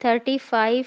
35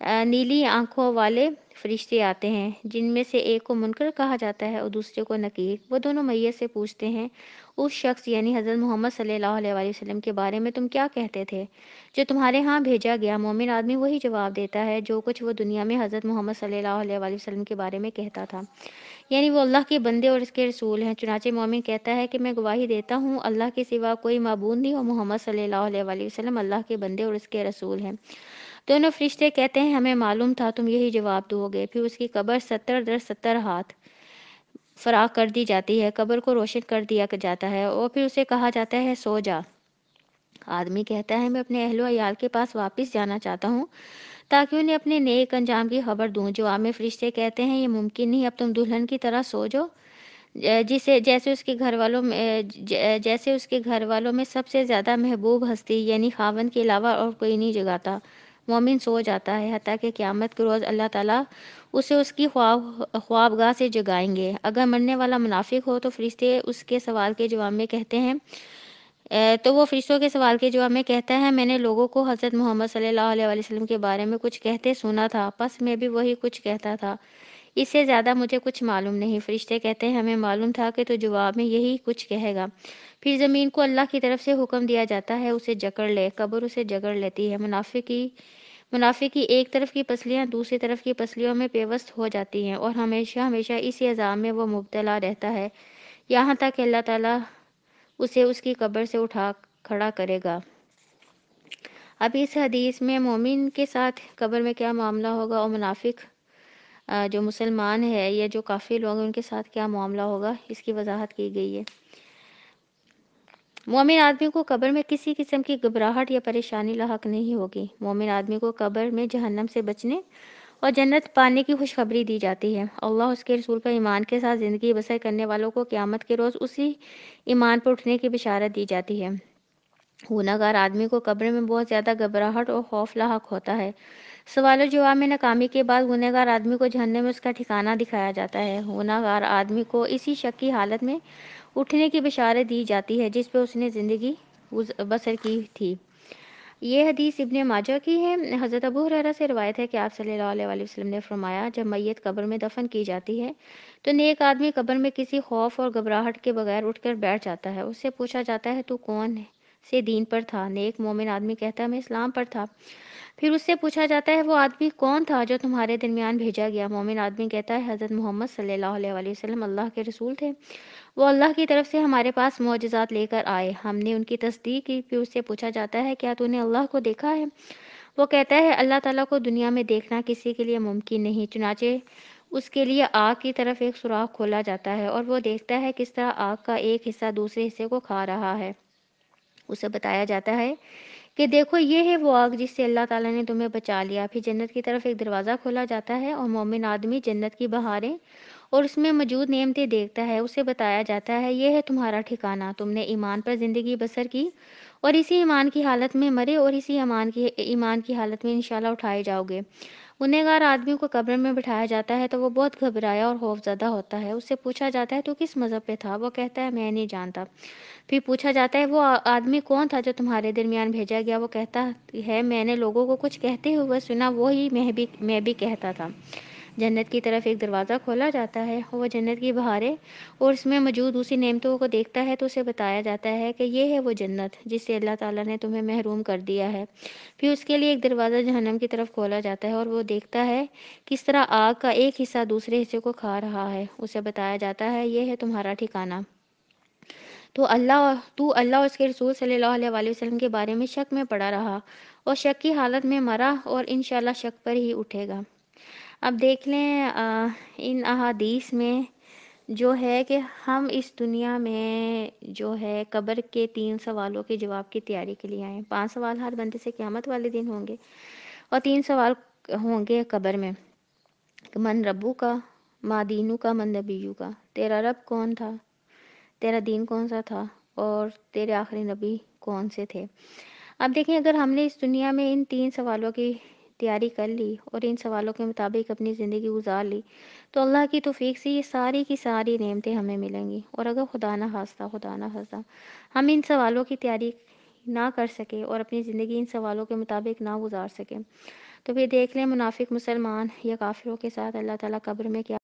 نیلی آنکھوں والے فرشتے آتے ہیں، جن میں سے ایک کو منکر کہا جاتا ہے اور دوسرے کو نکیر۔ وہ دونوں میت سے پوچھتے ہیں، اس شخص یعنی حضرت محمد صلی اللہ علیہ وآلہ وسلم کے بارے میں تم کیا کہتے تھے جو تمہارے ہاں بھیجا گیا؟ مومن آدمی وہی جواب دیتا ہے جو کچھ وہ دنیا میں حضرت محمد صلی اللہ علیہ وآلہ وسلم کے بارے میں کہتا تھا، یعنی وہ اللہ کے بندے اور اس کے رسول ہیں۔ چنانچہ مومن کہتا ہے کہ میں گواہی دیتا ہوں اللہ کے سوا کوئی معبود نہیں اور محمد صلی اللہ علیہ وآلہ وسلم اللہ کے بندے اور اس کے رسول ہیں۔ دونوں فرشتے کہتے ہیں ہمیں معلوم تھا تم یہی جواب دو گے۔ پھر اس کی قبر 70 در 70 ہاتھ فراخ کر دی جاتی ہے، قبر کو روشن کر دیا جاتا ہے اور پھر اسے کہا جاتا ہے سو جا۔ آدمی کہتا ہے میں اپنے اہل و عیال کے پاس واپس جانا چاہتا ہوں تاکہ انہیں اپنے نیک انجام کی خبر دوں۔ جواب میں فرشتے کہتے ہیں یہ ممکن نہیں، اب تم دلہن کی طرح سو جاؤ جیسے اس کے گھر والوں میں سب سے زیادہ محبوب ہستی یعنی خاوند کے علاوہ اور کوئی نہیں جگاتا۔ مومن سو جاتا ہے حتیٰ کہ قیامت کے روز اللہ تعالیٰ اسے اس کی خوابگاہ سے جگائیں گے۔ اگر مرنے والا منافق ہو تو فرشتے اس کے سوال کے جواب میں کہتے ہیں تو وہ فرشتوں کے سوال کے جواب میں کہتا ہے میں نے لوگوں کو حضرت محمد صلی اللہ علیہ وآلہ وسلم کے بارے میں کچھ کہتے سنا تھا، پس میں بھی وہی کچھ کہتا تھا، اس سے زیادہ مجھے کچھ معلوم نہیں۔ فرشتے کہتے ہیں ہمیں معلوم تھا کہ تو جواب میں یہی کچھ کہے گا۔ پھر زمین کو اللہ کی طرف سے حکم دیا جاتا ہے اسے جکڑ لے، قبر اسے جکڑ لیتی ہے۔ منافق کی ایک طرف کی پسلیاں دوسری طرف کی پسلیوں میں پیوست ہو جاتی ہیں اور ہمیشہ ہمیشہ اسی عذاب میں وہ مبتلا رہتا ہے یہاں تک کہ اللہ تعالیٰ اسے اس کی قبر سے اٹھا کھڑا کرے گا۔ اب اس حدیث میں مومن کے ساتھ قبر میں کیا معاملہ ہوگا اور منافق جو مسلمان ہے یا جو کافر لوگ ہیں ان کے ساتھ کیا معاملہ ہوگا، اس کی وضاحت کی گئی ہے۔ مومن آدمی کو قبر میں کسی قسم کی گھبراہٹ یا پریشانی لاحق نہیں ہوگی۔ مومن آدمی کو قبر میں جہنم سے بچنے اور جنت پانے کی خوشخبری دی جاتی ہے۔ اللہ اس کے رسول پر ایمان کے ساتھ زندگی بسر کرنے والوں کو قیامت کے روز اسی ایمان پر اٹھنے کی بشارت دی جاتی ہے۔ گنہگار آدمی کو قبر میں بہت زیادہ گھبراہٹ اور خوف لاحق ہوتا ہے۔ سوال و جواب میں ناکامی کے بعد گنہگار آدمی کو جہنم میں اس کا ٹھکانہ دکھایا جاتا ہے۔ گنہگار آدمی کو اسی شک کی حالت میں اٹھنے کی بشارت دی جاتی ہے جس پہ اس نے زندگی بسر کی تھی۔ یہ حدیث ابن ماجہ کی ہے۔ حضرت ابو ہریرہ سے روایت ہے کہ آپ صلی اللہ علیہ وآلہ وسلم نے فرمایا جب میت قبر میں دفن کی جاتی ہے تو نیک آدمی قبر میں کسی خوف اور گھبراہٹ کے بغیر اٹھ کر بیٹھ جاتا ہے۔ اس سے پوچھا جاتا ہے تو کون سے دین پر تھا؟ نیک مومن آدمی کہتا ہے میں اسلام پر تھا۔ پھر اس سے پوچھا جاتا ہے وہ آدمی کون تھا جو تمہارے درمیان بھیجا گیا؟ مومن آدمی کہتا ہے حضرت محمد صلی اللہ علیہ وآلہ وسلم اللہ کے رسول تھے، وہ اللہ کی طرف سے ہمارے پاس معجزات لے کر آئے، ہم نے ان کی تصدیق کی۔ پھر اس سے پوچھا جاتا ہے کیا تو نے اللہ کو دیکھا ہے؟ وہ کہتا ہے اللہ تعالیٰ کو دنیا میں دیکھنا کسی کے لیے ممکن نہیں۔ چنانچہ اس کے لیے آگ کی طرف ایک سوراخ کھولا جاتا ہے اور وہ دیکھتا ہے کس طرح آگ کا ایک حصہ دوسرے حصے کو کھا رہا ہے۔ اسے بتایا جاتا ہے کہ دیکھو یہ ہے وہ آگ جس سے اللہ تعالیٰ نے تمہیں بچا لیا۔ پھر جنت کی طرف ایک دروازہ کھولا جاتا ہے اور مومن آدمی جنت کی بہاریں اور اس میں موجود نعمتیں دیکھتا ہے۔ اسے بتایا جاتا ہے یہ ہے تمہارا ٹھکانہ، تم نے ایمان پر زندگی بسر کی اور اسی ایمان کی حالت میں مرے اور اسی ایمان کی حالت میں انشاءاللہ اٹھائے جاؤ گے۔ گنہگار آدمی کو قبر میں بٹھایا جاتا ہے تو وہ بہت گھبرایا اور خوفزدہ ہوتا ہے۔ اس سے پوچھا جاتا ہے تو کس مذہب پہ تھا؟ وہ کہتا ہے میں نہیں جانتا۔ پھر پوچھا جاتا ہے وہ آدمی کون تھا جو تمہارے درمیان بھیجا گیا؟ وہ کہتا ہے میں نے لوگوں کو کچھ کہتے ہوئے سنا، وہی میں بھی کہتا تھا۔ جنت کی طرف ایک دروازہ کھولا جاتا ہے، وہ جنت کی بہاریں اور اس میں موجود دوسری نعمتوں کو دیکھتا ہے تو اسے بتایا جاتا ہے کہ یہ ہے وہ جنت جس سے اللہ تعالیٰ نے تمہیں محروم کر دیا ہے۔ پھر اس کے لیے ایک دروازہ جہنم کی طرف کھولا جاتا ہے اور وہ دیکھتا ہے کس طرح آگ کا ایک حصہ دوسرے حصے کو کھا رہا ہے۔ اسے بتایا جاتا ہے یہ ہے تمہارا ٹھکانہ۔ تو اللہ اور اس کے رسول صلی اللہ علیہ وآلہ وسلم کے بارے میں شک میں پڑا رہا اور شک کی حالت میں مرا اور انشاءاللہ شک پر ہی اٹھے گا۔ اب دیکھ لیں ان احادیث میں جو ہے کہ ہم اس دنیا میں جو ہے قبر کے 3 سوالوں کے جواب کی تیاری کے لیے آئے۔ 5 سوال ہر بندے سے قیامت والے دن ہوں گے اور 3 سوال ہوں گے قبر میں۔ من ربو کا، ما دینو کا، من نبیو کا، تیرا رب کون تھا، تیرا دین کون سا تھا اور تیرے آخری نبی کون سے تھے۔ اب دیکھیں اگر ہم نے اس دنیا میں ان 3 سوالوں کی تیاری کر لی اور ان سوالوں کے مطابق اپنی زندگی گزار لی تو اللہ کی توفیق سے یہ ساری کی ساری نعمتیں ہمیں ملیں گی۔ اور اگر خدا نہ خواستہ ہم ان سوالوں کی تیاری نہ کر سکے اور اپنی زندگی ان سوالوں کے مطابق نہ گزار سکے تو پھر دیکھ لیں منافق مسلمان یا کافروں کے ساتھ اللہ تعالیٰ قبر میں کیا